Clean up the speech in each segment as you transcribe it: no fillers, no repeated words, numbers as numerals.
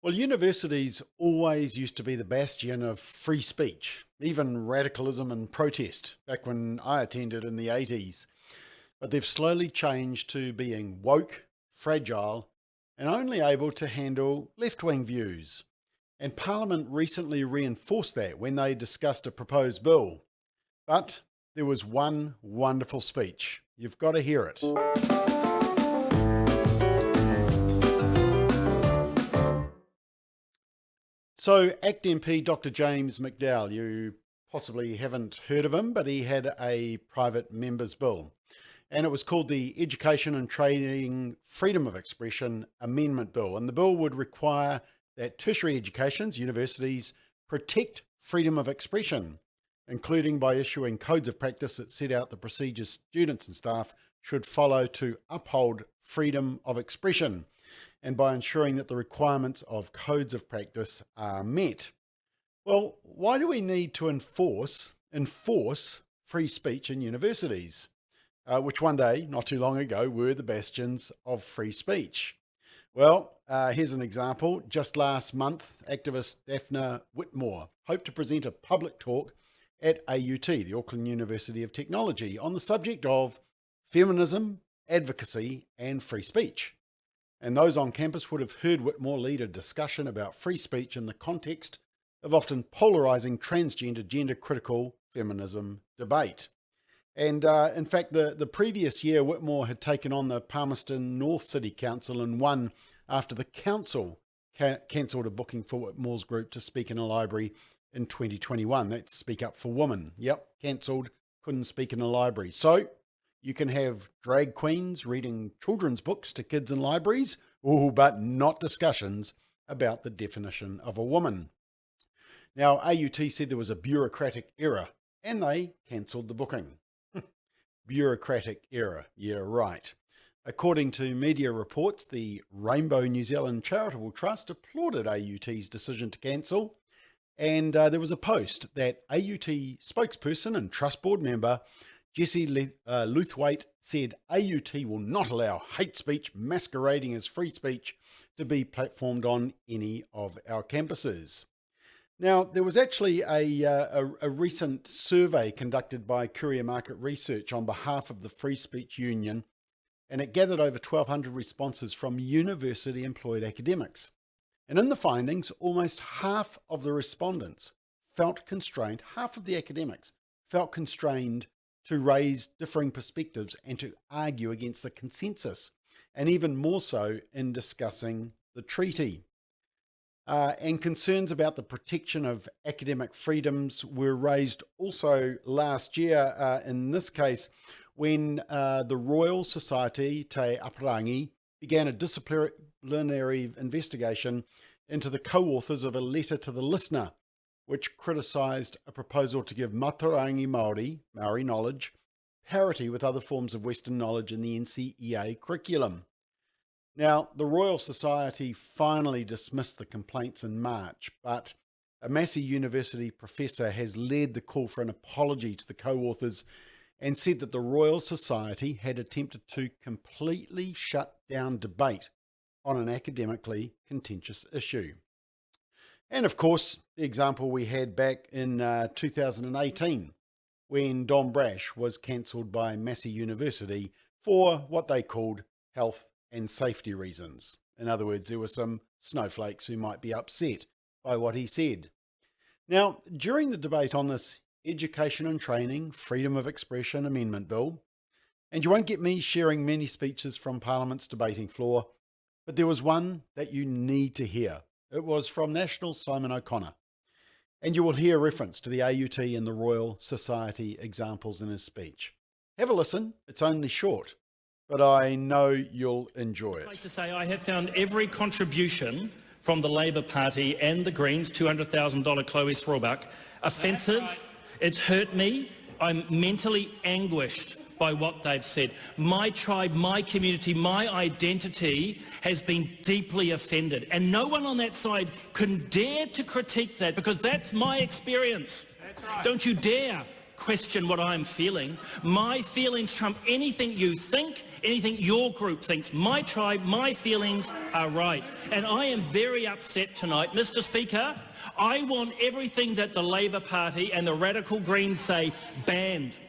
Well, universities always used to be the bastion of free speech, even radicalism and protest, back when I attended in the 80s. But they've slowly changed to being woke, fragile, and only able to handle left-wing views. And Parliament recently reinforced that when they discussed a proposed bill. But there was one wonderful speech. You've got to hear it. So, ACT MP Dr. James McDowell, you possibly haven't heard of him, but he had a private member's bill. And it was called the Education and Training Freedom of Expression Amendment Bill. And the bill would require that tertiary educations, universities, protect freedom of expression, including by issuing codes of practice that set out the procedures students and staff should follow to uphold freedom of expression, and by ensuring that the requirements of codes of practice are met. Well, why do we need to enforce free speech in universities, which one day, not too long ago, were the bastions of free speech? Well, here's an example. Just last month, activist Daphne Whitmore hoped to present a public talk at AUT, the Auckland University of Technology, on the subject of feminism, advocacy, and free speech. And those on campus would have heard Whitmore lead a discussion about free speech in the context of often polarising transgender, gender-critical feminism debate. And in fact, the previous year, Whitmore had taken on the Palmerston North City Council and won after the council cancelled a booking for Whitmore's group to speak in a library in 2021. That's Speak Up for Women. Yep, cancelled, couldn't speak in a library. So you can have drag queens reading children's books to kids in libraries, but not discussions about the definition of a woman. Now, AUT said there was a bureaucratic error, and they cancelled the booking. Bureaucratic error, yeah, right. According to media reports, the Rainbow New Zealand Charitable Trust applauded AUT's decision to cancel, and there was a post that AUT spokesperson and trust board member Jesse Luthwaite said AUT will not allow hate speech masquerading as free speech to be platformed on any of our campuses. Now, there was actually a recent survey conducted by Courier Market Research on behalf of the Free Speech Union, and it gathered over 1,200 responses from university-employed academics. And in the findings, almost half of the respondents felt constrained, half of the academics felt constrained to raise differing perspectives and to argue against the consensus, and even more so in discussing the treaty. And concerns about the protection of academic freedoms were raised also last year, in this case, when the Royal Society Te Aparangi began a disciplinary investigation into the co-authors of a letter to the listener, which criticised a proposal to give Matarangi Maori knowledge, parity with other forms of Western knowledge in the NCEA curriculum. Now, the Royal Society finally dismissed the complaints in March, but a Massey University professor has led the call for an apology to the co-authors and said that the Royal Society had attempted to completely shut down debate on an academically contentious issue. And of course, the example we had back in 2018, when Don Brash was cancelled by Massey University for what they called health and safety reasons. In other words, there were some snowflakes who might be upset by what he said. Now, during the debate on this Education and Training Freedom of Expression Amendment Bill, and you won't get me sharing many speeches from Parliament's debating floor, but there was one that you need to hear. It was from National Simon O'Connor, and you will hear reference to the AUT and the Royal Society examples in his speech. Have a listen, it's only short, but I know you'll enjoy it. I'd like to say I have found every contribution from the Labour Party and the Greens, $200,000 Chloe Srawbuck, offensive. It's hurt me. I'm mentally anguished by what they've said. My tribe, my community, my identity has been deeply offended. And no one on that side can dare to critique that, because that's my experience. That's right. Don't you dare question what I'm feeling. My feelings trump anything you think, anything your group thinks. My tribe, my feelings are right. And I am very upset tonight. Mr. Speaker, I want everything that the Labor Party and the radical Greens say banned.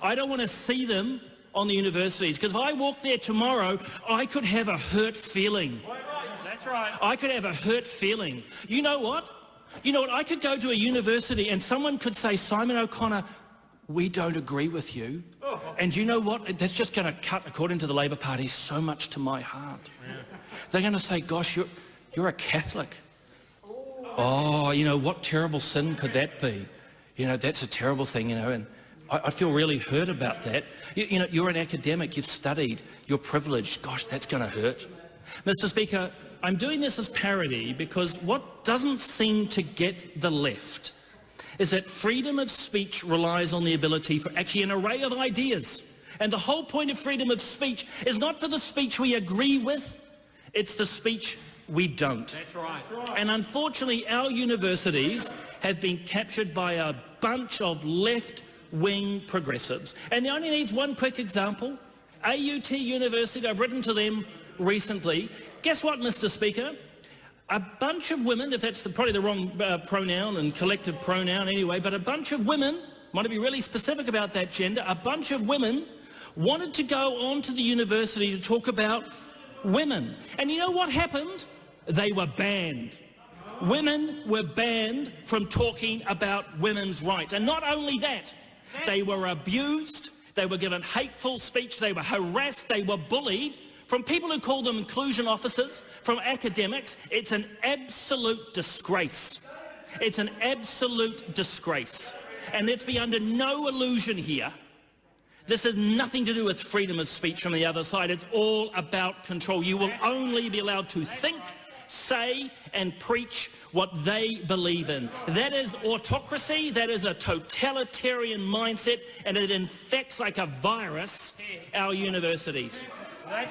I don't want to see them on the universities, because if I walk there tomorrow, I could have a hurt feeling. That's right. I could have a hurt feeling. You know what? I could go to a university and someone could say, Simon O'Connor, we don't agree with you. And you know what? That's just going to cut, according to the Labor Party, so much to my heart. Yeah. They're going to say, gosh, you're a Catholic. Oh, what terrible sin could that be? That's a terrible thing, and I feel really hurt about that. You're an academic, you've studied, you're privileged. Gosh, that's going to hurt. Mr. Speaker, I'm doing this as parody because what doesn't seem to get the left is that freedom of speech relies on the ability for actually an array of ideas. And the whole point of freedom of speech is not for the speech we agree with, it's the speech we don't. That's right. And unfortunately, our universities have been captured by a bunch of left-wing progressives. And it only needs one quick example. AUT University, I've written to them recently. Guess what, Mr. Speaker? A bunch of women, if that's probably the wrong pronoun and collective pronoun anyway, but a bunch of women, want to be really specific about that gender, a bunch of women wanted to go on to the university to talk about women. And you know what happened? They were banned. Women were banned from talking about women's rights. And not only that, they were abused, they were given hateful speech, they were harassed, they were bullied from people who call them inclusion officers, from academics. It's an absolute disgrace. It's an absolute disgrace. And let's be under no illusion here. This has nothing to do with freedom of speech from the other side. It's all about control. You will only be allowed to think, say and preach what they believe in. That is autocracy, that is a totalitarian mindset, and it infects like a virus our universities.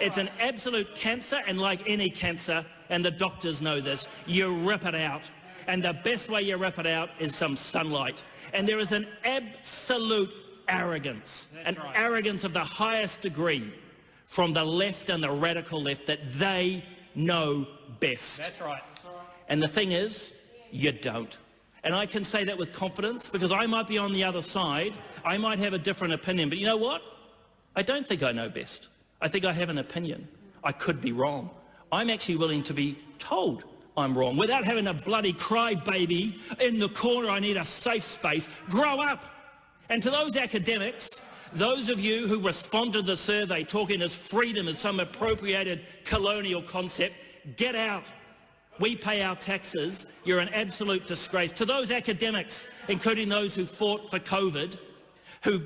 It's an absolute cancer, and like any cancer, and the doctors know this, you rip it out. And the best way you rip it out is some sunlight. And there is an absolute arrogance, arrogance of the highest degree from the left and the radical left that they know best. That's right. And the thing is, you don't. And I can say that with confidence because I might be on the other side. I might have a different opinion, but you know what? I don't think I know best. I think I have an opinion. I could be wrong. I'm actually willing to be told I'm wrong without having a bloody crybaby in the corner. I need a safe space. Grow up. And to those academics, those of you who responded to the survey talking as freedom as some appropriated colonial concept, get out. We pay our taxes. You're an absolute disgrace. To those academics, including those who fought for COVID, who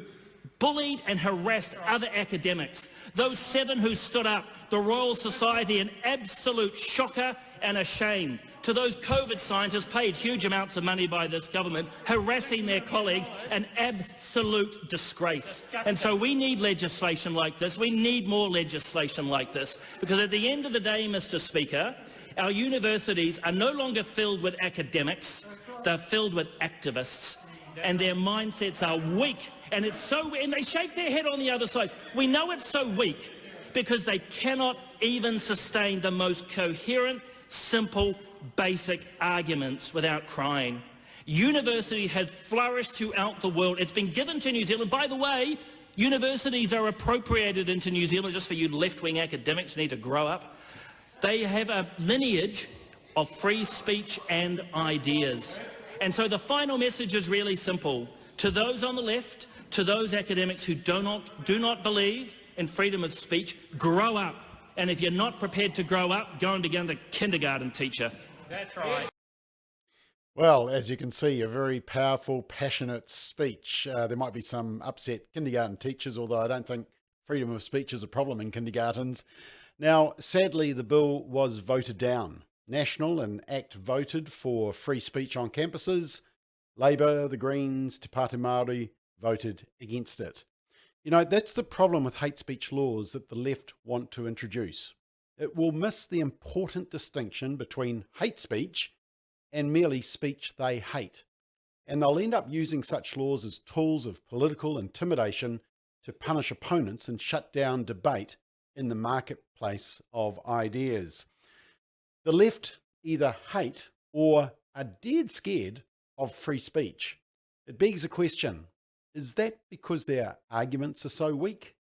bullied and harassed other academics, those 7 who stood up, the Royal Society, an absolute shocker and a shame. To those COVID scientists paid huge amounts of money by this government, harassing their colleagues, an absolute disgrace. And so we need legislation like this. We need more legislation like this, because at the end of the day, Mr. Speaker, our universities are no longer filled with academics, they're filled with activists, and their mindsets are weak. And and they shake their head on the other side. We know it's so weak because they cannot even sustain the most coherent, simple, basic arguments without crying. University has flourished throughout the world. It's been given to New Zealand. By the way, universities are appropriated into New Zealand, just for you left-wing academics who need to grow up. They have a lineage of free speech and ideas. And so the final message is really simple. To those on the left, to those academics who do not believe in freedom of speech, grow up. And if you're not prepared to grow up, go and become a kindergarten teacher. That's right. Well, as you can see, a very powerful, passionate speech. There might be some upset kindergarten teachers, although I don't think freedom of speech is a problem in kindergartens. Now, sadly, the bill was voted down. National and ACT voted for free speech on campuses. Labour, the Greens, Te Pāti Māori voted against it. You know, that's the problem with hate speech laws that the left want to introduce. It will miss the important distinction between hate speech and merely speech they hate. and they'll end up using such laws as tools of political intimidation to punish opponents and shut down debate in the marketplace of ideas. The left either hate or are dead scared of free speech. It begs the question, is that because their arguments are so weak?